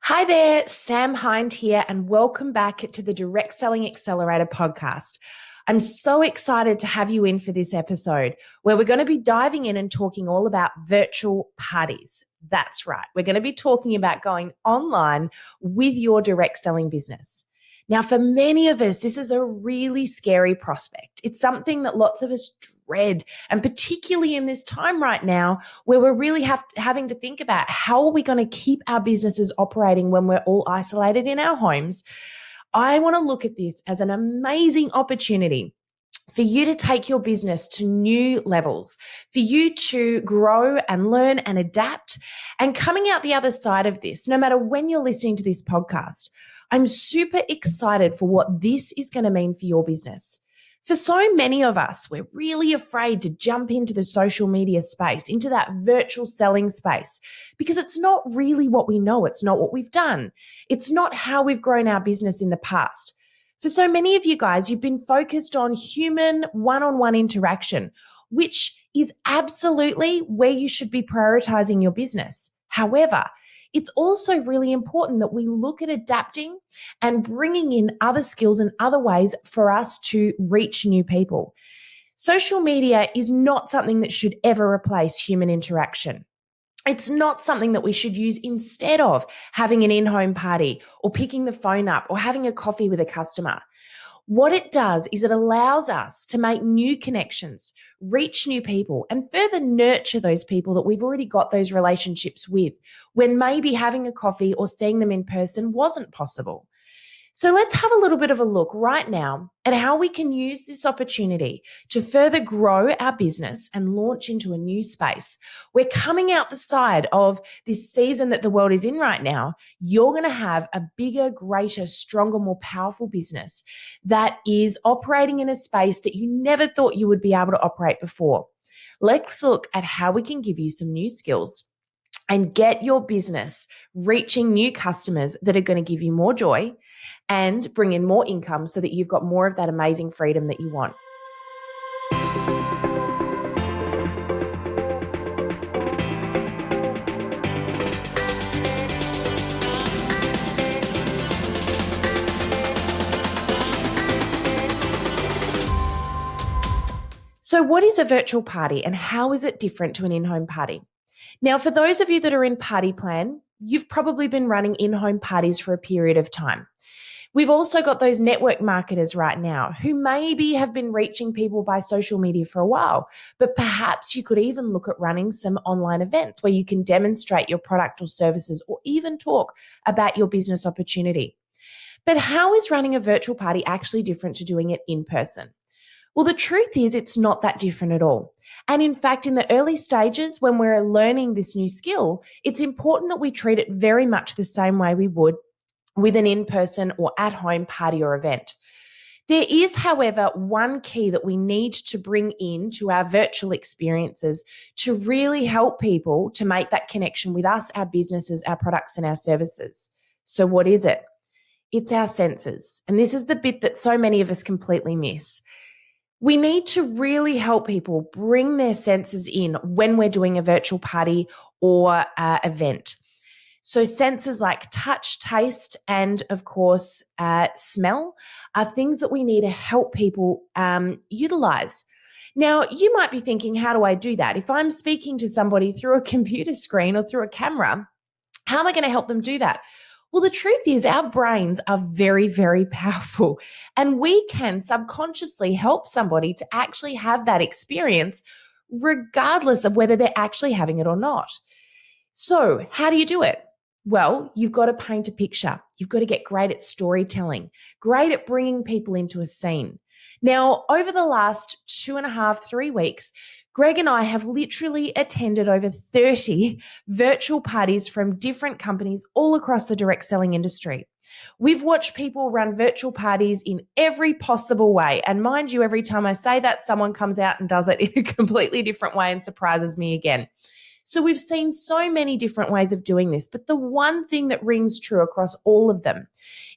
Hi there, Sam Hind here, and welcome back to the Direct Selling Accelerator podcast. I'm so excited to have you in for this episode where we're going to be diving in and talking all about virtual parties. That's right. We're going to be talking about going online with your direct selling business. Now, for many of us, this is a really scary prospect. It's something that lots of us dread, and particularly in this time right now where we're really having to think about how are we going to keep our businesses operating when we're all isolated in our homes. I want to look at this as an amazing opportunity for you to take your business to new levels, for you to grow and learn and adapt. And coming out the other side of this, no matter when you're listening to this podcast, I'm super excited for what this is going to mean for your business. For so many of us, we're really afraid to jump into the social media space, into that virtual selling space, because it's not really what we know. It's not what we've done. It's not how we've grown our business in the past. For so many of you guys, you've been focused on human one-on-one interaction, which is absolutely where you should be prioritizing your business. However, it's also really important that we look at adapting and bringing in other skills and other ways for us to reach new people. Social media is not something that should ever replace human interaction. It's not something that we should use instead of having an in-home party or picking the phone up or having a coffee with a customer. What it does is it allows us to make new connections, reach new people, and further nurture those people that we've already got those relationships with when maybe having a coffee or seeing them in person wasn't possible. So let's have a little bit of a look right now at how we can use this opportunity to further grow our business and launch into a new space. We're coming out the side of this season that the world is in right now. You're going to have a bigger, greater, stronger, more powerful business that is operating in a space that you never thought you would be able to operate before. Let's look at how we can give you some new skills and get your business reaching new customers that are going to give you more joy and bring in more income so that you've got more of that amazing freedom that you want. So what is a virtual party and how is it different to an in-home party? Now, for those of you that are in Party Plan, you've probably been running in-home parties for a period of time. We've also got those network marketers right now who maybe have been reaching people by social media for a while, but perhaps you could even look at running some online events where you can demonstrate your product or services or even talk about your business opportunity. But how is running a virtual party actually different to doing it in person? Well, the truth is it's not that different at all. And in fact, in the early stages when we're learning this new skill, it's important that we treat it very much the same way we would with an in-person or at-home party or event. There is, however, one key that we need to bring into our virtual experiences to really help people to make that connection with us, our businesses, our products, and our services. So what is it? It's our senses. And this is the bit that so many of us completely miss. We need to really help people bring their senses in when we're doing a virtual party or event. So senses like touch, taste, and of course, smell are things that we need to help people utilize. Now, you might be thinking, how do I do that? If I'm speaking to somebody through a computer screen or through a camera, how am I going to help them do that? Well, the truth is our brains are very, very powerful, and we can subconsciously help somebody to actually have that experience regardless of whether they're actually having it or not. So how do you do it? Well, you've got to paint a picture. You've got to get great at storytelling, great at bringing people into a scene. Now, over the last 2.5, 3 weeks, Greg and I have literally attended over 30 virtual parties from different companies all across the direct selling industry. We've watched people run virtual parties in every possible way. And mind you, every time I say that, someone comes out and does it in a completely different way and surprises me again. So we've seen so many different ways of doing this, but the one thing that rings true across all of them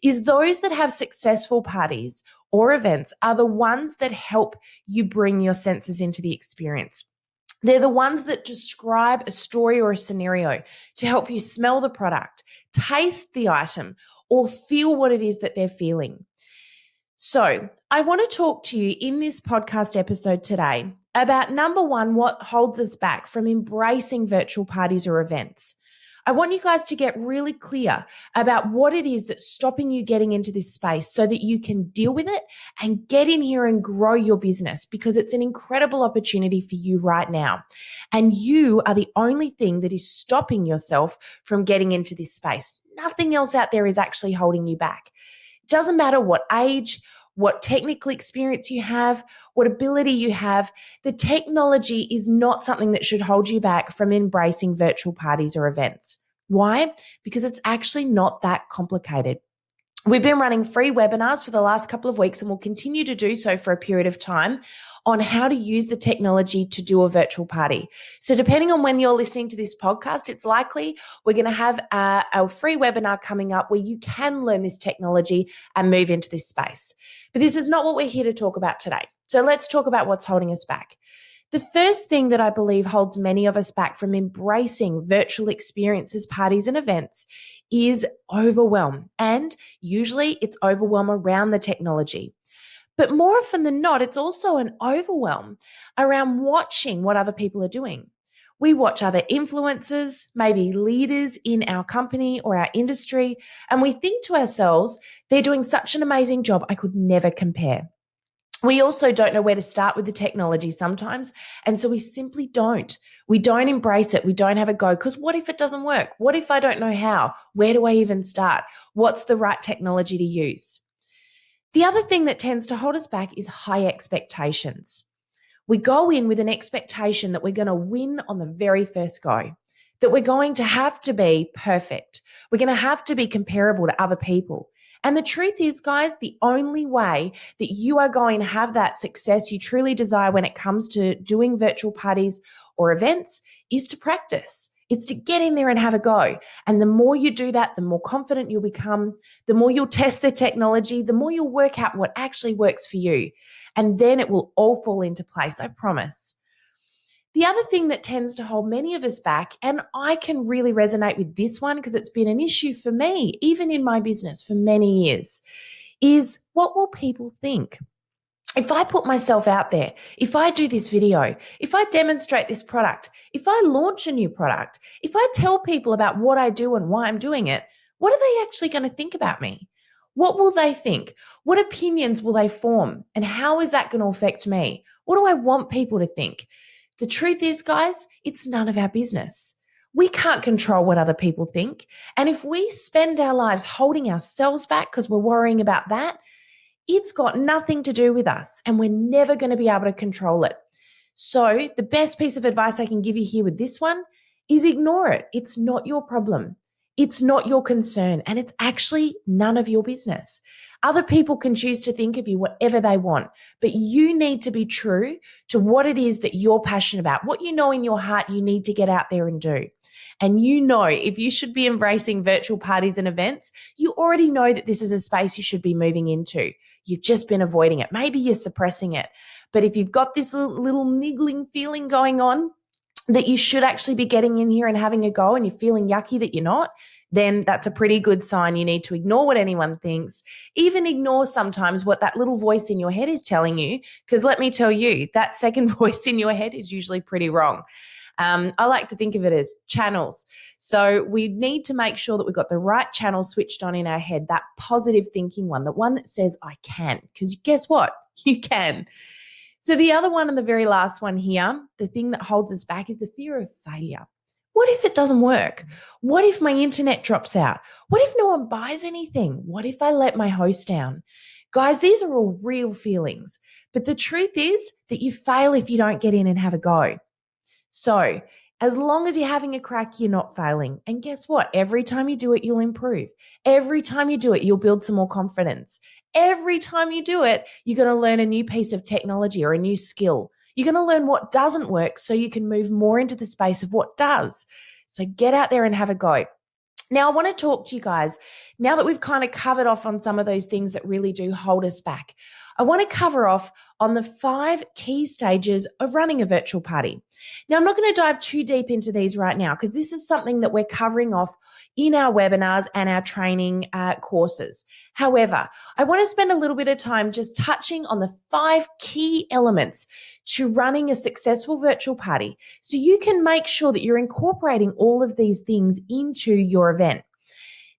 is those that have successful parties or events are the ones that help you bring your senses into the experience. They're the ones that describe a story or a scenario to help you smell the product, taste the item, or feel what it is that they're feeling. So, I want to talk to you in this podcast episode today about number one, what holds us back from embracing virtual parties or events. I want you guys to get really clear about what it is that's stopping you getting into this space so that you can deal with it and get in here and grow your business, because it's an incredible opportunity for you right now. And you are the only thing that is stopping yourself from getting into this space. Nothing else out there is actually holding you back. Doesn't matter what age, what technical experience you have, what ability you have, the technology is not something that should hold you back from embracing virtual parties or events. Why? Because it's actually not that complicated. We've been running free webinars for the last couple of weeks, and we'll continue to do so for a period of time on how to use the technology to do a virtual party. So depending on when you're listening to this podcast, it's likely we're going to have a free webinar coming up where you can learn this technology and move into this space. But this is not what we're here to talk about today. So let's talk about what's holding us back. The first thing that I believe holds many of us back from embracing virtual experiences, parties, and events is overwhelm. And usually it's overwhelm around the technology. But more often than not, it's also an overwhelm around watching what other people are doing. We watch other influencers, maybe leaders in our company or our industry, and we think to ourselves, they're doing such an amazing job, I could never compare. We also don't know where to start with the technology sometimes, and so we simply don't. We don't embrace it. We don't have a go, because what if it doesn't work? What if I don't know how? Where do I even start? What's the right technology to use? The other thing that tends to hold us back is high expectations. We go in with an expectation that we're going to win on the very first go, that we're going to have to be perfect. We're going to have to be comparable to other people. And the truth is, guys, the only way that you are going to have that success you truly desire when it comes to doing virtual parties or events is to practice. It's to get in there and have a go. And the more you do that, the more confident you'll become, the more you'll test the technology, the more you'll work out what actually works for you. And then it will all fall into place, I promise. The other thing that tends to hold many of us back, and I can really resonate with this one because it's been an issue for me, even in my business for many years, is what will people think? If I put myself out there, if I do this video, if I demonstrate this product, if I launch a new product, if I tell people about what I do and why I'm doing it, what are they actually going to think about me? What will they think? What opinions will they form? And how is that going to affect me? What do I want people to think? The truth is, guys, it's none of our business. We can't control what other people think. And if we spend our lives holding ourselves back because we're worrying about that, it's got nothing to do with us, and we're never going to be able to control it. So the best piece of advice I can give you here with this one is ignore it. It's not your problem. It's not your concern, and it's actually none of your business. Other people can choose to think of you whatever they want, but you need to be true to what it is that you're passionate about. What you know in your heart you need to get out there and do. And you know, if you should be embracing virtual parties and events, you already know that this is a space you should be moving into. You've just been avoiding it. Maybe you're suppressing it. But if you've got this little niggling feeling going on that you should actually be getting in here and having a go, and you're feeling yucky that you're not, then that's a pretty good sign. You need to ignore what anyone thinks, even ignore sometimes what that little voice in your head is telling you, because let me tell you, that second voice in your head is usually pretty wrong. I like to think of it as channels. So we need to make sure that we've got the right channel switched on in our head, that positive thinking one, the one that says, I can, because guess what? You can. So the other one and the very last one here, the thing that holds us back is the fear of failure. What if it doesn't work? What if my internet drops out? What if no one buys anything? What if I let my host down? Guys, these are all real feelings. But the truth is that you fail if you don't get in and have a go. So as long as you're having a crack, you're not failing. And guess what? Every time you do it, you'll improve. Every time you do it, you'll build some more confidence. Every time you do it, you're going to learn a new piece of technology or a new skill. You're going to learn what doesn't work so you can move more into the space of what does. So get out there and have a go. Now, I want to talk to you guys, now that we've kind of covered off on some of those things that really do hold us back, I want to cover off on the 5 key stages of running a virtual party. Now, I'm not going to dive too deep into these right now because this is something that we're covering off in our webinars and our training courses. However, I want to spend a little bit of time just touching on the 5 key elements to running a successful virtual party so you can make sure that you're incorporating all of these things into your event.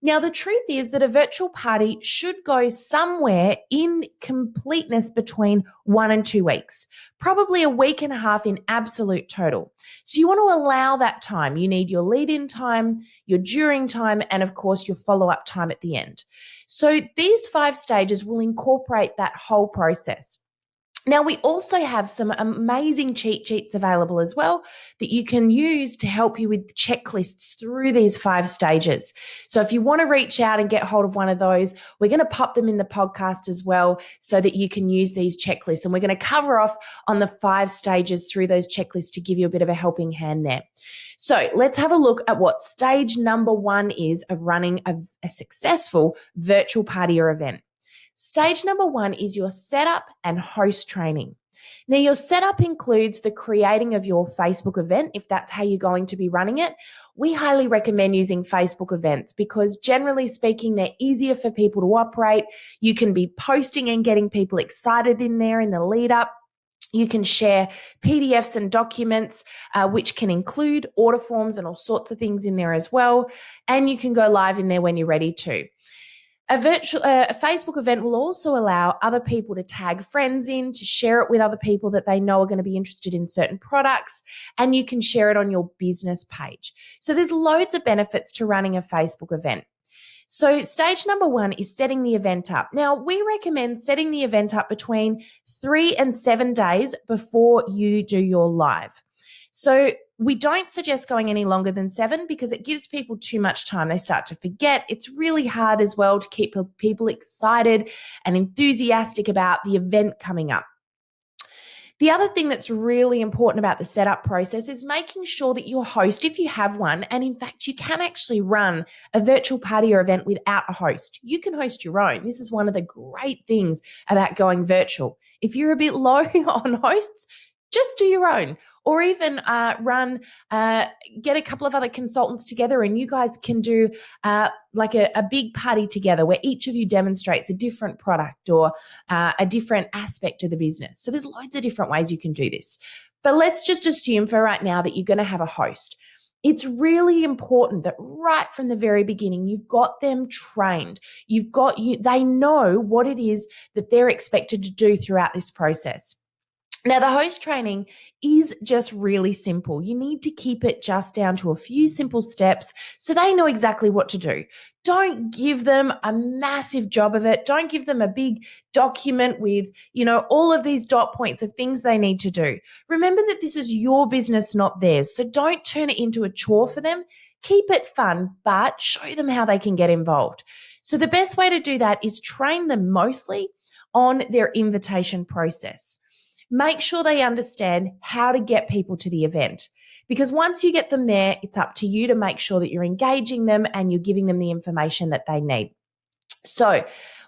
Now, the truth is that a virtual party should go somewhere in completeness between 1 and 2 weeks, probably a week and a half in absolute total. So you want to allow that time. You need your lead-in time, your during time, and of course, your follow-up time at the end. So these 5 stages will incorporate that whole process. Now, we also have some amazing cheat sheets available as well that you can use to help you with checklists through these 5 stages. So if you want to reach out and get hold of one of those, we're going to pop them in the podcast as well so that you can use these checklists. And we're going to cover off on the 5 stages through those checklists to give you a bit of a helping hand there. So let's have a look at what stage number 1 is of running a successful virtual party or event. Stage number 1 is your setup and host training. Now, your setup includes the creating of your Facebook event, if that's how you're going to be running it. We highly recommend using Facebook events because generally speaking, they're easier for people to operate. You can be posting and getting people excited in there in the lead up. You can share PDFs and documents, which can include order forms and all sorts of things in there as well. And you can go live in there when you're ready to. A Facebook event will also allow other people to tag friends in, to share it with other people that they know are going to be interested in certain products, and you can share it on your business page. So there's loads of benefits to running a Facebook event. So stage number 1 is setting the event up. Now, we recommend setting the event up between 3 and 7 days before you do your live. So we don't suggest going any longer than 7 because it gives people too much time. They start to forget. It's really hard as well to keep people excited and enthusiastic about the event coming up. The other thing that's really important about the setup process is making sure that your host, if you have one, and in fact, you can actually run a virtual party or event without a host. You can host your own. This is one of the great things about going virtual. If you're a bit low on hosts, just do your own. Or even get a couple of other consultants together and you guys can do like a big party together where each of you demonstrates a different product or a different aspect of the business. So there's loads of different ways you can do this. But let's just assume for right now that you're going to have a host. It's really important that right from the very beginning, you've got them trained. They know what it is that they're expected to do throughout this process. Now, the host training is just really simple. You need to keep it just down to a few simple steps so they know exactly what to do. Don't give them a massive job of it. Don't give them a big document with, all of these dot points of things they need to do. Remember that this is your business, not theirs. So don't turn it into a chore for them. Keep it fun, but show them how they can get involved. So the best way to do that is train them mostly on their invitation process. Make sure they understand how to get people to the event. Because once you get them there, it's up to you to make sure that you're engaging them and you're giving them the information that they need. So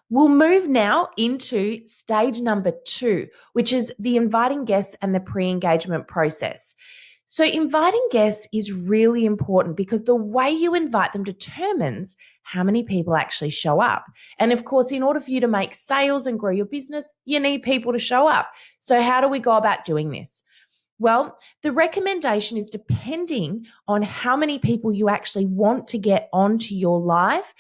we'll move now into stage number 2, which is the inviting guests and the pre-engagement process. So inviting guests is really important because the way you invite them determines how many people actually show up. And of course, in order for you to make sales and grow your business, you need people to show up. So how do we go about doing this? Well, the recommendation is depending on how many people you actually want to get onto your live.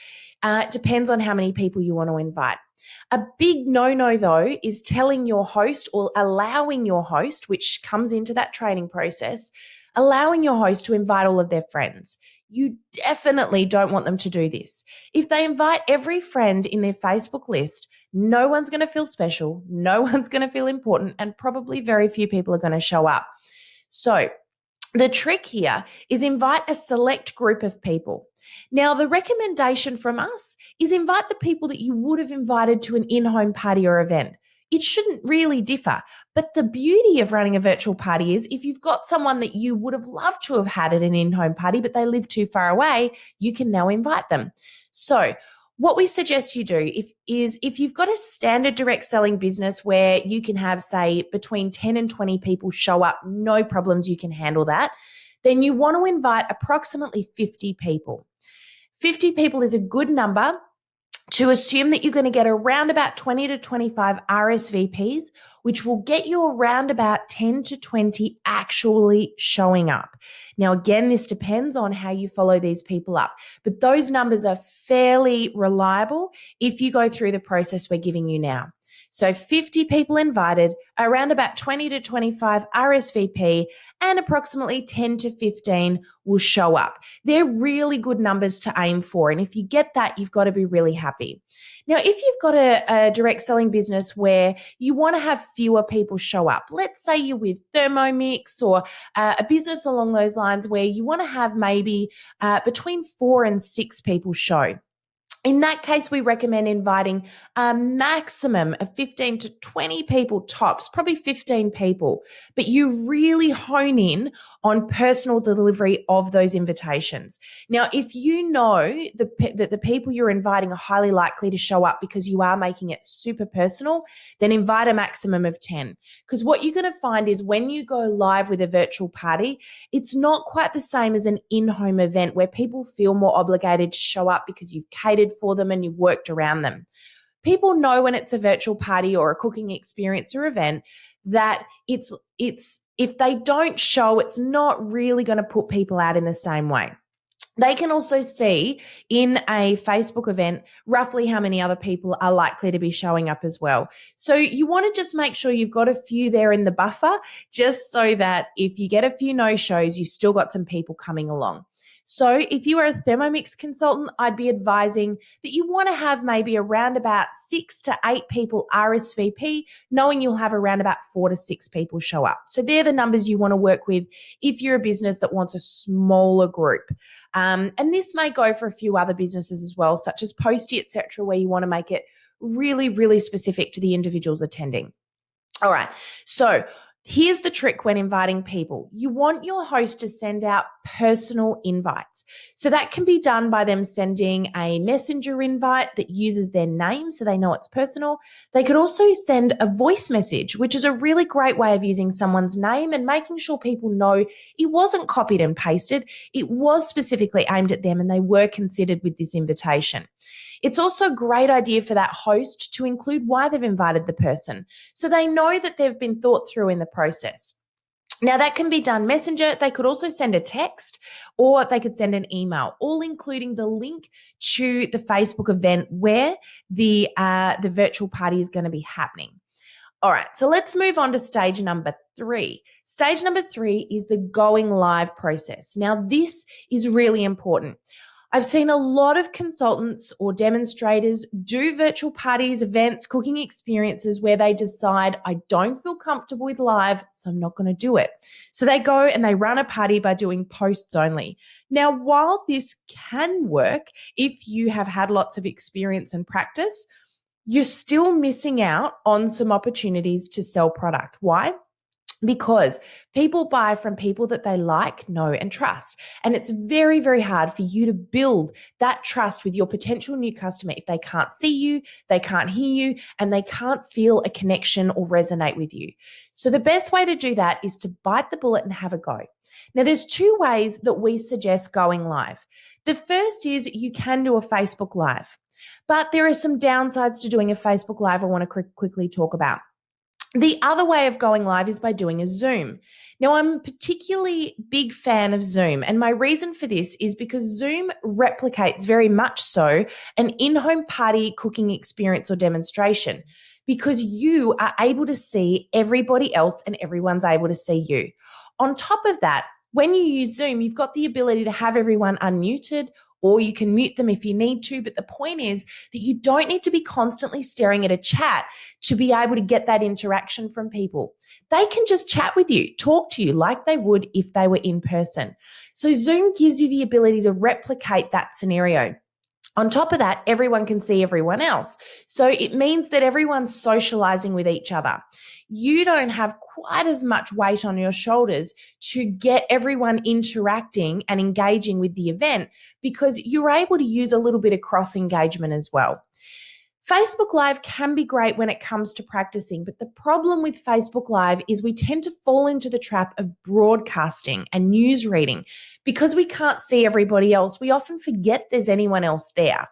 It depends on how many people you want to invite. A big no-no, though, is telling your host or allowing your host, which comes into that training process, allowing your host to invite all of their friends. You definitely don't want them to do this. If they invite every friend in their Facebook list, no one's going to feel special, no one's going to feel important, and probably very few people are going to show up. So the trick here is invite a select group of people. Now, the recommendation from us is invite the people that you would have invited to an in-home party or event. it shouldn't really differ. But the beauty of running a virtual party is if you've got someone that you would have loved to have had at an in-home party, but they live too far away, you can now invite them. So what we suggest you do is if you've got a standard direct selling business where you can have, say, between 10 and 20 people show up, no problems, you can handle that, then you want to invite approximately 50 people. 50 people is a good number to assume that you're going to get around about 20 to 25 RSVPs, which will get you around about 10 to 20 actually showing up. Now, again, this depends on how you follow these people up, but those numbers are fairly reliable if you go through the process we're giving you now. So 50 people invited, around about 20 to 25 RSVP, and approximately 10 to 15 will show up. They're really good numbers to aim for. And if you get that, you've got to be really happy. Now, if you've got a direct selling business where you want to have fewer people show up, let's say you're with Thermomix or a business along those lines where you want to have maybe between 4 and 6 people show. In that case, we recommend inviting a maximum of 15 to 20 people tops, probably 15 people, but you really hone in on personal delivery of those invitations. Now, if you know that the people you're inviting are highly likely to show up because you are making it super personal, then invite a maximum of 10. Because what you're going to find is when you go live with a virtual party, it's not quite the same as an in-home event where people feel more obligated to show up because you've catered for them and you've worked around them. People know when it's a virtual party or a cooking experience or event that it's if they don't show, it's not really going to put people out in the same way. They can also see in a Facebook event roughly how many other people are likely to be showing up as well. So you want to just make sure you've got a few there in the buffer, just so that if you get a few no-shows, you've still got some people coming along. So if you are a Thermomix consultant, I'd be advising that you want to have maybe around about 6 to 8 people RSVP, knowing you'll have around about 4 to 6 people show up. So they're the numbers you want to work with if you're a business that wants a smaller group. And this may go for a few other businesses as well, such as Posty, etc., where you want to make it really, really specific to the individuals attending. All right. So here's the trick when inviting people. You want your host to send out personal invites. So that can be done by them sending a messenger invite that uses their name so they know it's personal. They could also send a voice message, which is a really great way of using someone's name and making sure people know it wasn't copied and pasted. It was specifically aimed at them and they were considered with this invitation. It's also a great idea for that host to include why they've invited the person, so they know that they've been thought through in the process. Now, that can be done messenger. They could also send a text or they could send an email, all including the link to the Facebook event where the virtual party is going to be happening. All right, so let's move on to stage number 3. Stage number 3 is the going live process. Now, this is really important. I've seen a lot of consultants or demonstrators do virtual parties, events, cooking experiences where they decide, I don't feel comfortable with live, so I'm not going to do it. So they go and they run a party by doing posts only. Now, while this can work if you have had lots of experience and practice, you're still missing out on some opportunities to sell product. Why? Because people buy from people that they like, know, and trust. And it's very, very hard for you to build that trust with your potential new customer if they can't see you, they can't hear you, and they can't feel a connection or resonate with you. So the best way to do that is to bite the bullet and have a go. Now, there's 2 ways that we suggest going live. The first is you can do a Facebook Live, but there are some downsides to doing a Facebook Live I want to quickly talk about. The other way of going live is by doing a Zoom. Now, I'm a particularly big fan of Zoom, and my reason for this is because Zoom replicates very much so an in-home party cooking experience or demonstration, because you are able to see everybody else and everyone's able to see you. On top of that, when you use Zoom, you've got the ability to have everyone unmuted, or you can mute them if you need to. But the point is that you don't need to be constantly staring at a chat to be able to get that interaction from people. They can just chat with you, talk to you like they would if they were in person. So Zoom gives you the ability to replicate that scenario. On top of that, everyone can see everyone else. So it means that everyone's socializing with each other. You don't have quite as much weight on your shoulders to get everyone interacting and engaging with the event because you're able to use a little bit of cross engagement as well. Facebook Live can be great when it comes to practicing, but the problem with Facebook Live is we tend to fall into the trap of broadcasting and news reading. Because we can't see everybody else, we often forget there's anyone else there.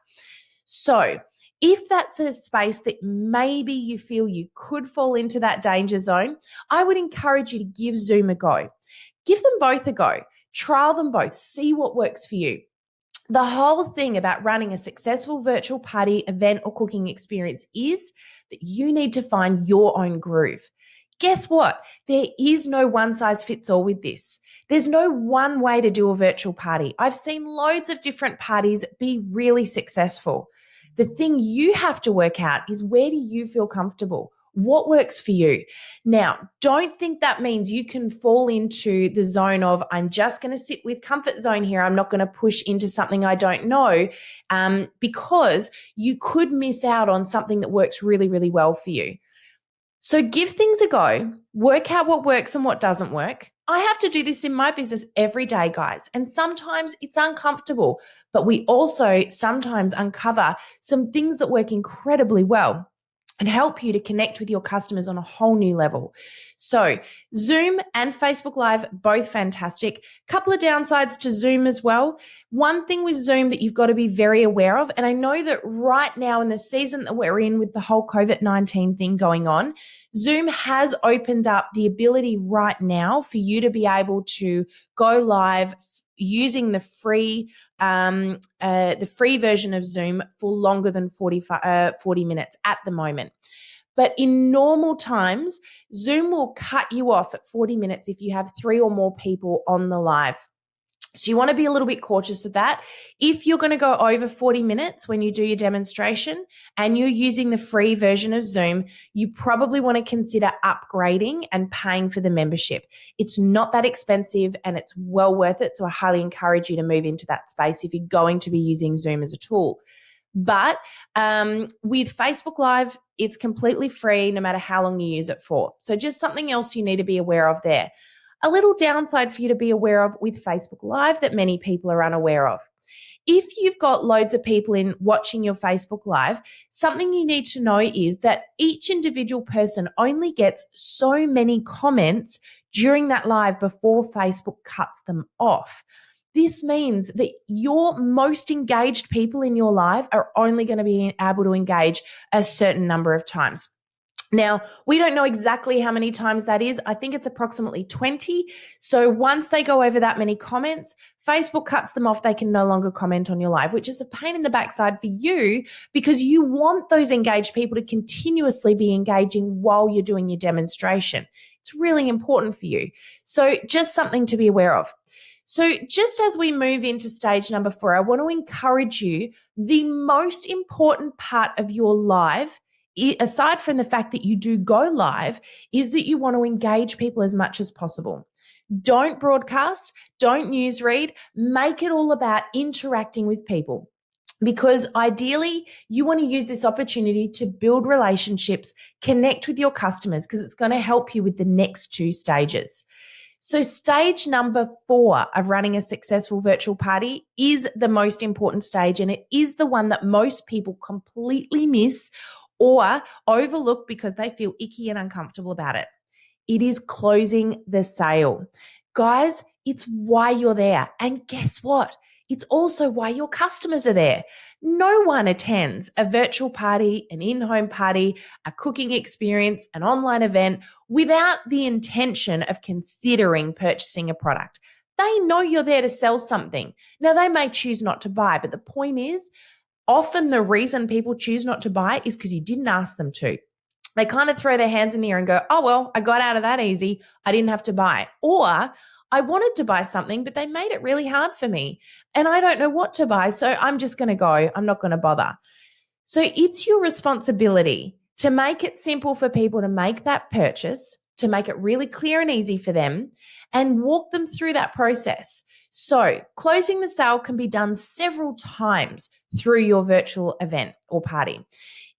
So, if that's a space that maybe you feel you could fall into that danger zone, I would encourage you to give Zoom a go. Give them both a go. Trial them both. See what works for you. The whole thing about running a successful virtual party, event, or cooking experience is that you need to find your own groove. Guess what? There is no one size fits all with this. There's no one way to do a virtual party. I've seen loads of different parties be really successful. The thing you have to work out is, where do you feel comfortable? What works for you? Now, don't think that means you can fall into the zone of, I'm just going to sit with comfort zone here. I'm not going to push into something I don't know, because you could miss out on something that works really, really well for you. So give things a go, work out what works and what doesn't work. I have to do this in my business every day, guys, and sometimes it's uncomfortable, but we also sometimes uncover some things that work incredibly well and help you to connect with your customers on a whole new level. So Zoom and Facebook Live, both fantastic. Couple of downsides to Zoom as well. One thing with Zoom that you've got to be very aware of, and I know that right now in the season that we're in with the whole COVID-19 thing going on, Zoom has opened up the ability right now for you to be able to go live using the free version of Zoom for longer than 40 minutes at the moment. But in normal times, Zoom will cut you off at 40 minutes if you have 3 or more people on the live. So you want to be a little bit cautious of that. If you're going to go over 40 minutes when you do your demonstration and you're using the free version of Zoom, you probably want to consider upgrading and paying for the membership. It's not that expensive and it's well worth it. So I highly encourage you to move into that space if you're going to be using Zoom as a tool. But with Facebook Live, it's completely free no matter how long you use it for. So just something else you need to be aware of there. A little downside for you to be aware of with Facebook Live that many people are unaware of. If you've got loads of people in watching your Facebook Live, something you need to know is that each individual person only gets so many comments during that live before Facebook cuts them off. This means that your most engaged people in your live are only going to be able to engage a certain number of times. Now, we don't know exactly how many times that is. I think it's approximately 20. So once they go over that many comments, Facebook cuts them off. They can no longer comment on your live, which is a pain in the backside for you because you want those engaged people to continuously be engaging while you're doing your demonstration. It's really important for you. So just something to be aware of. So just as we move into stage number 4, I want to encourage you, the most important part of your live, aside from the fact that you do go live, is that you want to engage people as much as possible. Don't broadcast, don't newsread, make it all about interacting with people. Because ideally, you want to use this opportunity to build relationships, connect with your customers, because it's going to help you with the next 2 stages. So stage number 4 of running a successful virtual party is the most important stage, and it is the one that most people completely miss or overlook because they feel icky and uncomfortable about it. It is closing the sale. Guys, it's why you're there. And guess what? It's also why your customers are there. No one attends a virtual party, an in-home party, a cooking experience, an online event without the intention of considering purchasing a product. They know you're there to sell something. Now, they may choose not to buy, but the point is, often the reason people choose not to buy is because you didn't ask them to. They kind of throw their hands in the air and go, oh, well, I got out of that easy. I didn't have to buy. Or I wanted to buy something, but they made it really hard for me and I don't know what to buy. So I'm just going to go. I'm not going to bother. So it's your responsibility to make it simple for people to make that purchase, to make it really clear and easy for them and walk them through that process. So closing the sale can be done several times through your virtual event or party.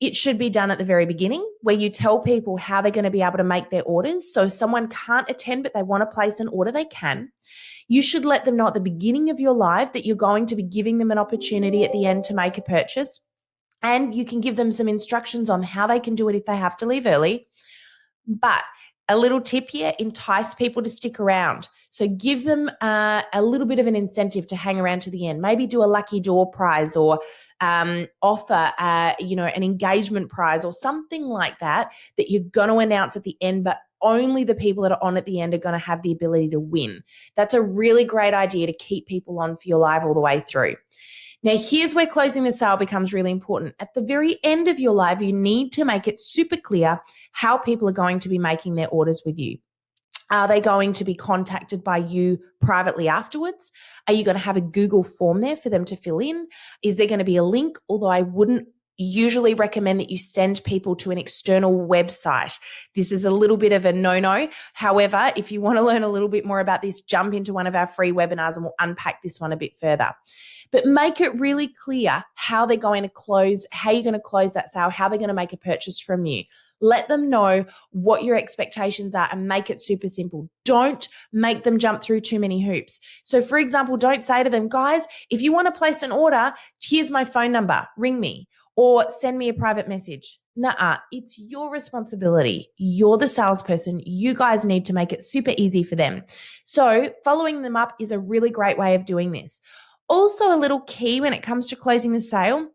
It should be done at the very beginning where you tell people how they're going to be able to make their orders. So if someone can't attend but they want to place an order, they can. You should let them know at the beginning of your live that you're going to be giving them an opportunity at the end to make a purchase. And you can give them some instructions on how they can do it if they have to leave early. But a little tip here, entice people to stick around. So give them a little bit of an incentive to hang around to the end. Maybe do a lucky door prize or offer an engagement prize or something like that you're going to announce at the end, but only the people that are on at the end are going to have the ability to win. That's a really great idea to keep people on for your live all the way through. Now, here's where closing the sale becomes really important. At the very end of your live, you need to make it super clear how people are going to be making their orders with you. Are they going to be contacted by you privately afterwards? Are you going to have a Google form there for them to fill in? Is there going to be a link? Although I wouldn't usually recommend that you send people to an external website. This is a little bit of a no-no. However, if you want to learn a little bit more about this, jump into one of our free webinars and we'll unpack this one a bit further. But make it really clear how they're going to close, how you're going to close that sale, how they're going to make a purchase from you. Let them know what your expectations are and make it super simple. Don't make them jump through too many hoops. So for example, don't say to them, guys, if you want to place an order, here's my phone number, ring me or send me a private message. Nuh-uh, it's your responsibility. You're the salesperson. You guys need to make it super easy for them. So following them up is a really great way of doing this. Also, a little key when it comes to closing the sale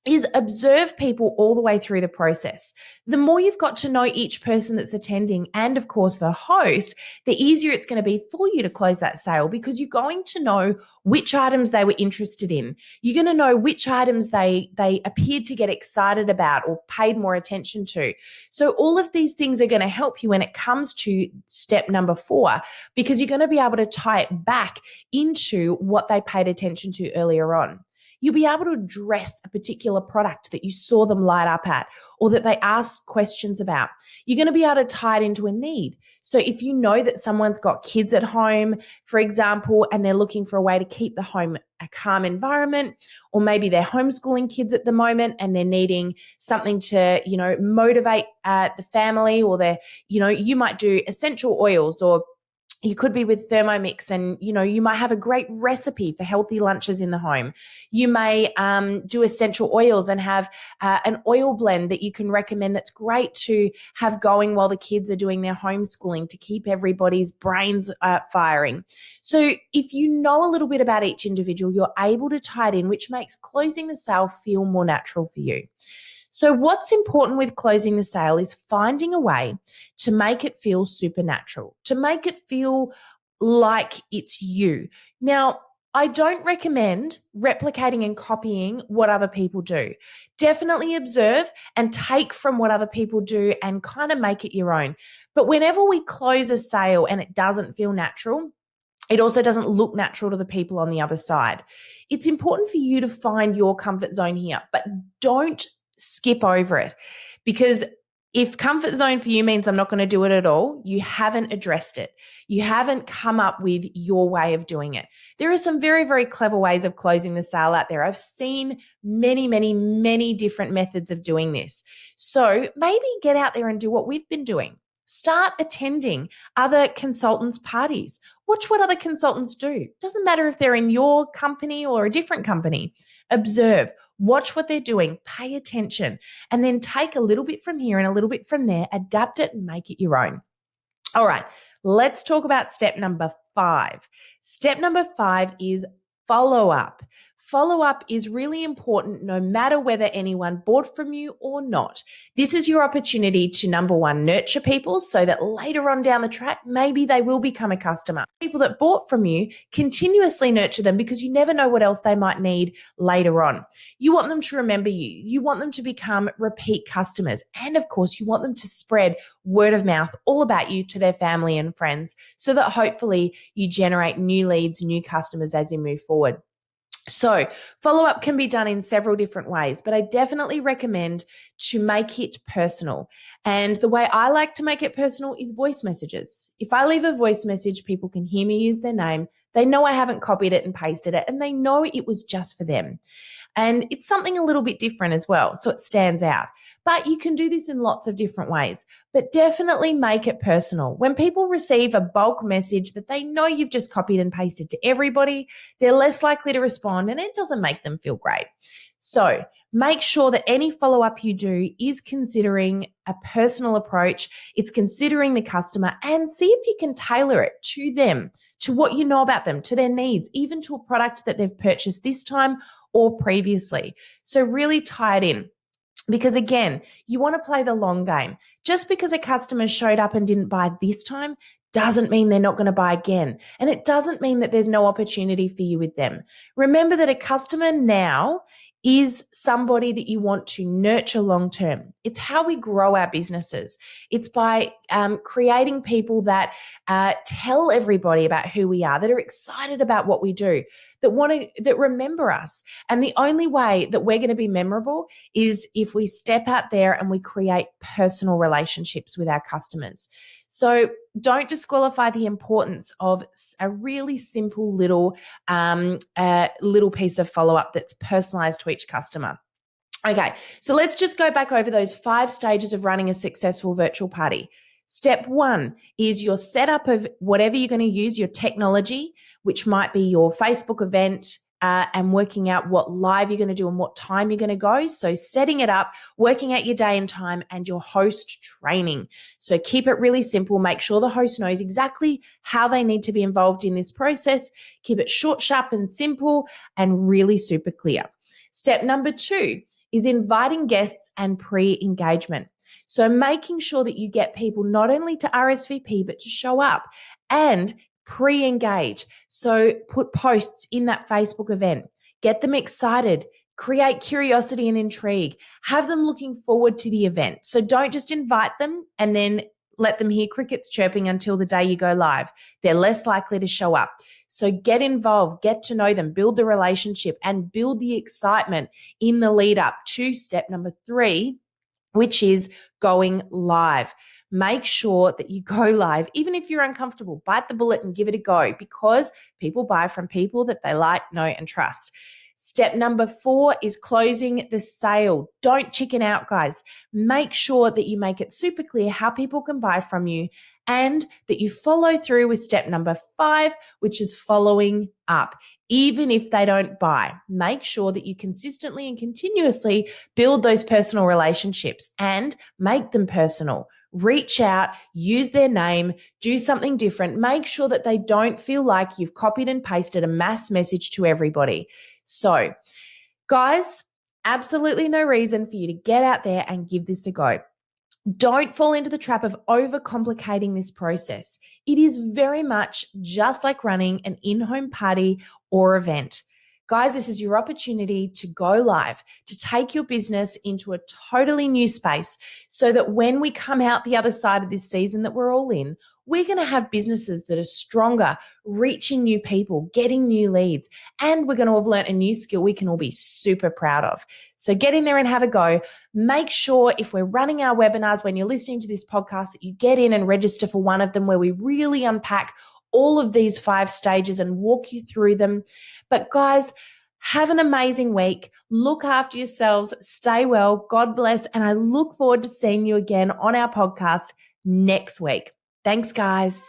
is observe people all the way through the process. The more you've got to know each person that's attending and, of course, the host, the easier it's going to be for you to close that sale because you're going to know which items they were interested in. You're going to know which items they appeared to get excited about or paid more attention to. So all of these things are going to help you when it comes to step number 4 because you're going to be able to tie it back into what they paid attention to earlier on. You'll be able to address a particular product that you saw them light up at or that they asked questions about. You're going to be able to tie it into a need. So if you know that someone's got kids at home, for example, and they're looking for a way to keep the home a calm environment, or maybe they're homeschooling kids at the moment and they're needing something to, motivate the family, or you might do essential oils, or you could be with Thermomix and, you might have a great recipe for healthy lunches in the home. You may do essential oils and have an oil blend that you can recommend that's great to have going while the kids are doing their homeschooling to keep everybody's brains firing. So if you know a little bit about each individual, you're able to tie it in, which makes closing the sale feel more natural for you. So what's important with closing the sale is finding a way to make it feel supernatural, to make it feel like it's you. Now, I don't recommend replicating and copying what other people do. Definitely observe and take from what other people do and kind of make it your own. But whenever we close a sale and it doesn't feel natural, it also doesn't look natural to the people on the other side. It's important for you to find your comfort zone here, but don't skip over it, because if comfort zone for you means I'm not going to do it at all, you haven't addressed it. You haven't come up with your way of doing it. There are some very, very clever ways of closing the sale out there. I've seen many, many, many different methods of doing this. So maybe get out there and do what we've been doing. Start attending other consultants' parties. Watch what other consultants do. Doesn't matter if they're in your company or a different company. Observe. Watch what they're doing, pay attention, and then take a little bit from here and a little bit from there, adapt it and make it your own. All right, let's talk about step number 5. Step number 5 is follow up. Follow up is really important no matter whether anyone bought from you or not. This is your opportunity to, number 1, nurture people so that later on down the track, maybe they will become a customer. People that bought from you, continuously nurture them because you never know what else they might need later on. You want them to remember you. You want them to become repeat customers. And of course, you want them to spread word of mouth all about you to their family and friends so that hopefully you generate new leads, new customers as you move forward. So follow-up can be done in several different ways, but I definitely recommend to make it personal. And the way I like to make it personal is voice messages. If I leave a voice message, people can hear me use their name. They know I haven't copied it and pasted it, and they know it was just for them. And it's something a little bit different as well, so it stands out. But you can do this in lots of different ways, but definitely make it personal. When people receive a bulk message that they know you've just copied and pasted to everybody, they're less likely to respond and it doesn't make them feel great. So make sure that any follow-up you do is considering a personal approach. It's considering the customer, and see if you can tailor it to them, to what you know about them, to their needs, even to a product that they've purchased this time or previously. So really tie it in. Because again, you want to play the long game. Just because a customer showed up and didn't buy this time doesn't mean they're not going to buy again. And it doesn't mean that there's no opportunity for you with them. Remember that a customer now is somebody that you want to nurture long term. It's how we grow our businesses. It's by creating people that tell everybody about who we are, that are excited about what we do, that remember us. And the only way that we're going to be memorable is if we step out there and we create personal relationships with our customers. So don't disqualify the importance of a really simple little piece of follow-up that's personalized to each customer. Okay, so let's just go back over those 5 stages of running a successful virtual party. Step 1 is your setup of whatever you're going to use, your technology, which might be your Facebook event, and working out what live you're going to do and what time you're going to go. So setting it up, working out your day and time, and your host training. So keep it really simple. Make sure the host knows exactly how they need to be involved in this process. Keep it short, sharp, and simple, and really super clear. Step number 2 is inviting guests and pre-engagement. So making sure that you get people not only to RSVP, but to show up and pre-engage. So put posts in that Facebook event, get them excited, create curiosity and intrigue, have them looking forward to the event. So don't just invite them and then let them hear crickets chirping until the day you go live. They're less likely to show up. So get involved, get to know them, build the relationship, and build the excitement in the lead up to step number 3, which is going live. Make sure that you go live, even if you're uncomfortable. Bite the bullet and give it a go, because people buy from people that they like, know, and trust. Step number 4 is closing the sale. Don't chicken out, guys. Make sure that you make it super clear how people can buy from you, and that you follow through with step number 5, which is following up. Even if they don't buy, make sure that you consistently and continuously build those personal relationships and make them personal. Reach out, use their name, do something different. Make sure that they don't feel like you've copied and pasted a mass message to everybody. So, guys, absolutely no reason for you to get out there and give this a go. Don't fall into the trap of overcomplicating this process. It is very much just like running an in-home party or event. Guys, this is your opportunity to go live, to take your business into a totally new space, so that when we come out the other side of this season that we're all in, we're going to have businesses that are stronger, reaching new people, getting new leads, and we're going to have learned a new skill we can all be super proud of. So get in there and have a go. Make sure, if we're running our webinars, when you're listening to this podcast, that you get in and register for one of them, where we really unpack all of these 5 stages and walk you through them. But guys, have an amazing week. Look after yourselves. Stay well. God bless. And I look forward to seeing you again on our podcast next week. Thanks, guys.